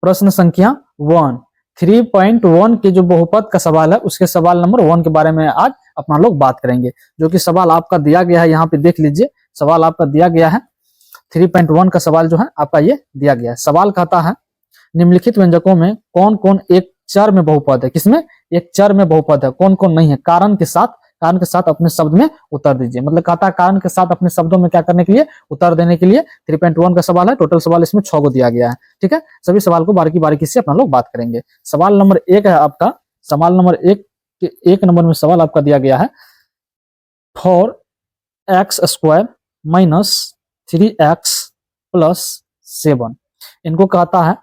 प्रश्न संख्या 1 3.1 के जो बहुपद का सवाल है उसके सवाल नंबर 1 के बारे में आज अपना लोग बात करेंगे, जो कि सवाल आपका दिया गया है। यहाँ पे देख लीजिए, सवाल आपका दिया गया है 3.1 का सवाल जो है आपका ये दिया गया है। सवाल कहता है निम्नलिखित व्यंजकों में कौन कौन एक चर में बहुपद है। किसमें? एक चर में बहुपद है, कौन कौन नहीं है। कारण के साथ अपने शब्द में उत्तर दीजिए। मतलब कहता है कारण के साथ अपने शब्दों में क्या करने के लिए, उत्तर देने के लिए। 3.1 का सवाल है, टोटल सवाल इसमें 6 को दिया गया है। ठीक है, सभी सवाल को बारीकी बारीकी से अपना लोग बात करेंगे। सवाल नंबर 1 है आपका, सवाल नंबर 1 नंबर में सवाल आपका दिया गया है 4x² माइनस 3x प्लस 7। इनको कहता है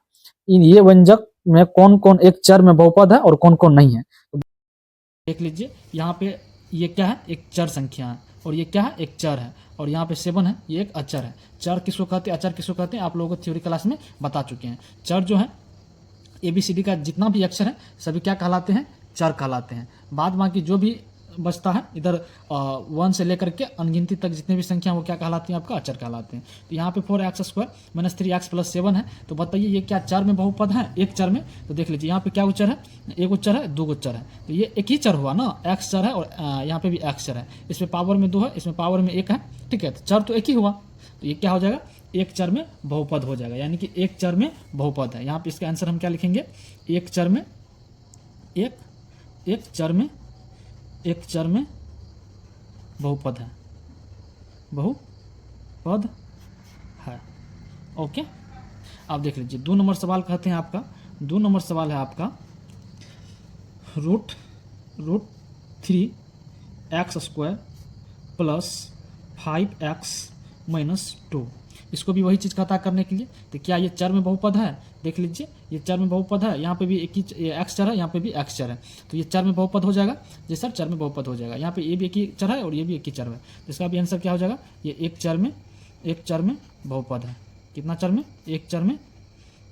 ये व्यंजक में कौन कौन एक चर में बहुपद है और कौन कौन नहीं है। देख लीजिए, यहाँ पे ये क्या है, एक चर संख्या है, और ये क्या है, एक चर है, और यहाँ पे 7 है, ये एक अचर है। चर किसको कहते हैं, अचर किसको कहते हैं, आप लोगों को थ्योरी क्लास में बता चुके हैं। चर जो है ABCD का जितना भी अक्षर है सभी क्या कहलाते हैं, चर कहलाते हैं। बाद बाकी जो भी बचता है इधर 1 से लेकर के अनगिनती तक जितने भी संख्या वो क्या कहलाती हैं, आपका अचर कहलाते हैं। तो यहाँ पे 4x² माइनस 3x प्लस 7 है। तो बताइए ये क्या चर में बहुपद है, एक चर में। तो देख लीजिए यहाँ पे क्या उच्चर है, एक उच्चर है, दो उच्चर है। तो ये एक ही चर हुआ ना, x चर है और यहाँ पे भी x चर है। इसमें पावर में 2 है, इसमें पावर में 1 है। ठीक है, तो चर तो एक ही हुआ, तो ये क्या हो जाएगा, एक चर में बहुपद हो जाएगा, यानी कि एक चर में बहुपद है। यहाँ पे इसका आंसर हम क्या लिखेंगे, एक चर में एक चर में बहुपद है, बहुपद है। ओके, आप देख लीजिए 2 नंबर सवाल कहते हैं आपका, 2 नंबर सवाल है आपका root 3x² plus 5x minus 2। इसको भी वही चीज़ कहता है करने के लिए। तो क्या ये चर में बहुपद है, देख लीजिए ये चर में बहुपद है। यहाँ पे भी एक ही x चर है, यहाँ पे भी x चर है, तो ये चर में बहुपद हो जाएगा। जी सर, चर में बहुपद हो जाएगा। यहाँ पे ये भी एक ही चर है और ये भी एक ही चर है, तो इसका भी आंसर क्या हो जाएगा, ये एक चर में बहुपद है। कितना चर में, एक चर में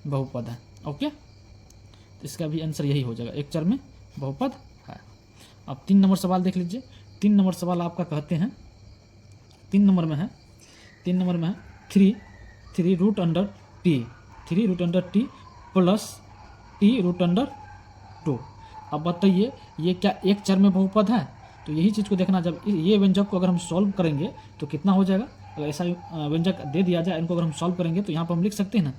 बहुपद है। ओके, तो इसका भी आंसर यही हो जाएगा, एक चर में बहुपद है। अब 3 नंबर सवाल देख लीजिए। 3 नंबर सवाल आपका कहते हैं, 3 नंबर में है 3 root under t plus t root under 2। अब बताइए ये क्या एक चर में बहुपद है। तो यही चीज़ को देखना, जब ये व्यंजक को अगर हम सॉल्व करेंगे तो कितना हो जाएगा। अगर ऐसा व्यंजक दे दिया जाए, इनको अगर हम सॉल्व करेंगे तो यहाँ पर हम लिख सकते हैं ना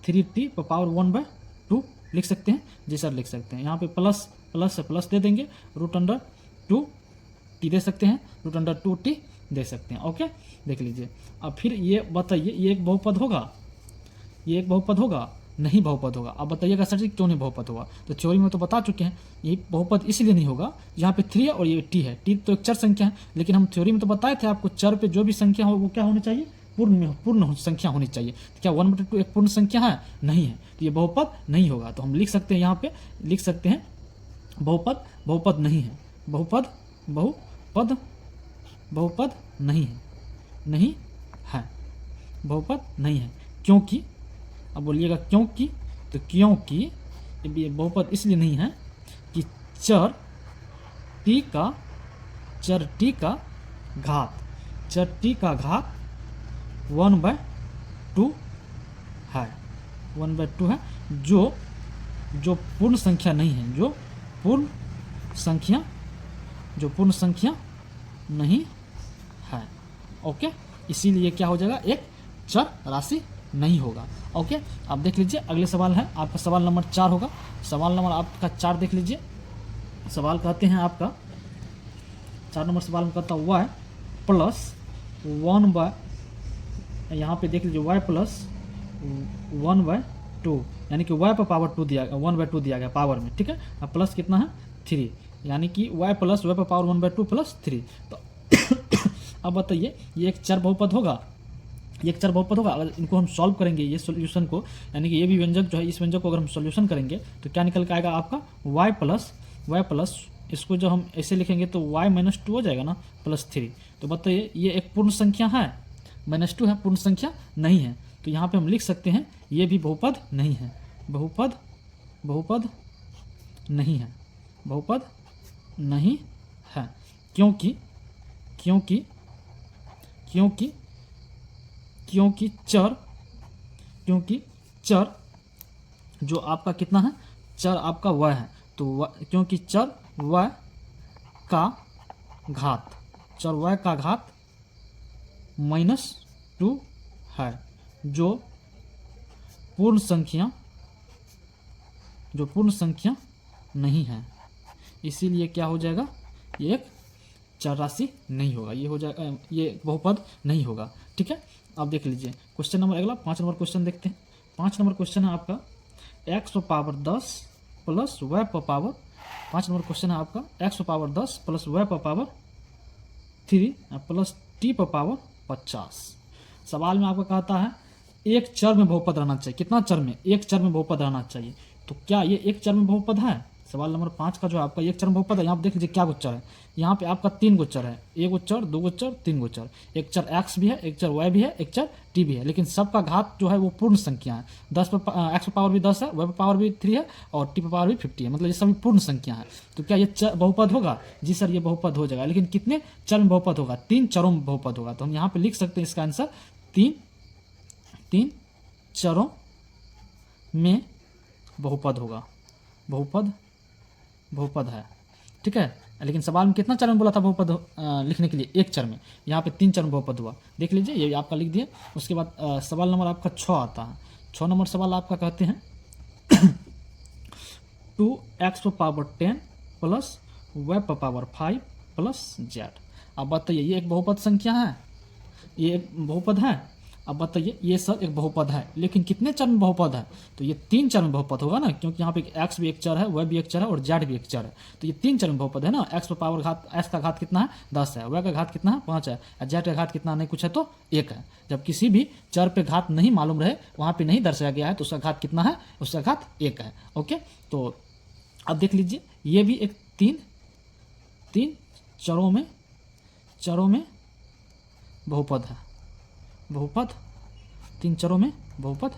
3t पावर 1/2 लिख सकते हैं। जी सर, लिख सकते हैं। यहाँ पे प्लस से प्लस दे देंगे, रूट अंडर 2t दे सकते हैं, रूट अंडर 2t दे सकते हैं। ओके, देख लीजिए। अब फिर ये बताइए ये एक बहुपद होगा, ये एक बहुपद होगा, नहीं बहुपद होगा। अब बताइएगा सर जी क्यों नहीं बहुपद होगा। तो थ्योरी में तो बता चुके हैं, ये बहुपद इसलिए नहीं होगा, यहाँ पे 3 है और ये t है। t तो एक चर संख्या है, लेकिन हम थ्योरी में तो बताए थे आपको चर पे जो भी संख्या हो वो क्या होनी चाहिए, पूर्ण संख्या होनी चाहिए। तो क्या 1/2 एक पूर्ण संख्या है, नहीं है, तो ये बहुपद नहीं होगा। तो हम लिख सकते हैं, यहाँ पे लिख सकते हैं बहुपद नहीं है, बहुपद नहीं है, बहुपद नहीं है। क्योंकि, अब बोलिएगा क्योंकि, तो क्योंकि ये बहुपद इसलिए नहीं है कि चर t का घात 1/2 है, 1/2 है, जो पूर्ण संख्या नहीं है, जो पूर्ण संख्या नहीं है। ओके, इसीलिए क्या हो जाएगा, एक चर राशि नहीं होगा। ओके, आप देख लीजिए अगले सवाल है आपका, सवाल नंबर 4 होगा। सवाल नंबर आपका 4 देख लीजिए। सवाल कहते हैं आपका 4 नंबर सवाल में कहता है y प्लस 1/, यहाँ पे देख लीजिए y प्लस 1/2, यानी कि y पर पावर 2 दिया, 1/2 दिया गया पावर में। ठीक है, अब प्लस कितना है 3, यानी कि y प्लस y पर पावर 1/2 प्लस 3। तो अब बताइए ये एक चर बहुपद होगा, ये एक चर बहुपद होगा। अगर इनको हम सॉल्व करेंगे, ये सॉल्यूशन को, यानी कि ये भी व्यंजक जो है, इस व्यंजक को अगर हम सॉल्यूशन करेंगे तो क्या निकल के आएगा आपका y प्लस इसको जो हम ऐसे लिखेंगे तो y माइनस 2 हो जाएगा ना, प्लस 3। तो बताइए ये एक पूर्ण संख्या है, -2 है, पूर्ण संख्या नहीं है। तो यहाँ पे हम लिख सकते हैं ये भी बहुपद नहीं है, बहुपद नहीं है, बहुपद नहीं है। क्योंकि चर क्योंकि चर जो आपका कितना है, चर आपका y है, तो क्योंकि चर y का घात, चर y का घात -2 है, जो पूर्ण संख्या नहीं है, इसीलिए क्या हो जाएगा, ये एक चर राशि नहीं होगा, ये हो जाएगा, ये बहुपद नहीं होगा। ठीक है, अब देख लीजिए क्वेश्चन नंबर अगला 5 नंबर क्वेश्चन देखते हैं। 5 नंबर क्वेश्चन है आपका x पर पावर 10 प्लस y पर पावर, 5 नंबर क्वेश्चन है आपका x पर पावर 10 प्लस y पर पावर 3 प्लस t पर पावर 50। सवाल में आपका कहता है एक चर में बहुपद रहना चाहिए, कितना चर में, एक चर में बहुपद रहना चाहिए, तो क्या ये एक चर में बहुपद है? सवाल नंबर 5 का जो आपका एक चर में बहुपद है, यहाँ पे देख लीजिए क्या गो चर है, यहाँ पे आपका 3 गो चर है, एक गो चर, 2 गो चर, 3 गो चर, एक चर x भी है, एक चर y भी है, एक चर t भी है, लेकिन सबका घात जो है वो पूर्ण संख्या है। 10 पर x पर पावर भी 10 है, y पर पावर भी 3 है और t पर पावर भी 50 है, मतलब ये सभी पूर्ण संख्या है। तो क्या ये बहुपद होगा? जी सर ये बहुपद हो जाएगा, लेकिन कितने चर में बहुपद होगा? 3 चरों में बहुपद होगा। तो हम यहाँ पे लिख सकते हैं इसका आंसर 3 चरों में बहुपद होगा, बहुपद है। ठीक है, लेकिन सवाल में कितना चर में बोला था बहुपद लिखने के लिए? एक चर में, यहाँ पे 3 चर में बहुपद हुआ, देख लीजिए ये आपका लिख दिए। उसके बाद सवाल नंबर आपका 6 आता है। 6 नंबर सवाल आपका कहते हैं 2x पर पावर 10 प्लस y पर पावर 5 प्लस z। अब बताइए ये एक बहुपद संख्या है, ये एक बहुपद है। अब बताइए ये सर एक बहुपद है, लेकिन कितने चर में बहुपद है? तो ये 3 चर में बहुपद होगा ना, क्योंकि यहाँ पे x भी एक चर है, y भी एक चर है और z भी एक चर है, तो ये 3 चर में बहुपद है ना। x पर पावर घात, x का घात कितना है 10 है, y का घात कितना है 5 है, और z का घात कितना नहीं कुछ है तो 1 है। जब किसी भी चर पे घात नहीं मालूम रहे, वहाँ पे नहीं दर्शाया गया है, तो उसका घात कितना है? उसका घात 1 है। ओके, तो अब देख लीजिए ये भी एक 3 चरों में बहुपद है, बहुपद 3 चरों में बहुपद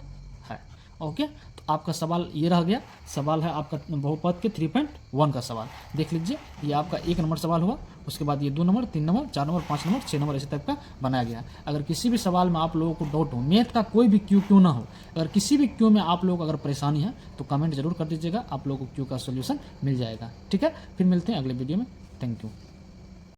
है। ओके, तो आपका सवाल ये रह गया, सवाल है आपका बहुपद के 3.1 का सवाल। देख लीजिए ये आपका 1 नंबर सवाल हुआ, उसके बाद ये 2 number, 3 number, 4 number, 5 number, 6 number, इसी टाइप का बनाया गया। अगर किसी भी सवाल में आप लोगों को डाउट हो, मैथ का कोई भी क्यों ना हो, अगर किसी भी क्यों में आप लोगों को अगर परेशानी है तो कमेंट जरूर कर दीजिएगा, आप लोगों को क्यों का सोल्यूशन मिल जाएगा। ठीक है, फिर मिलते हैं अगले वीडियो में। Thank you.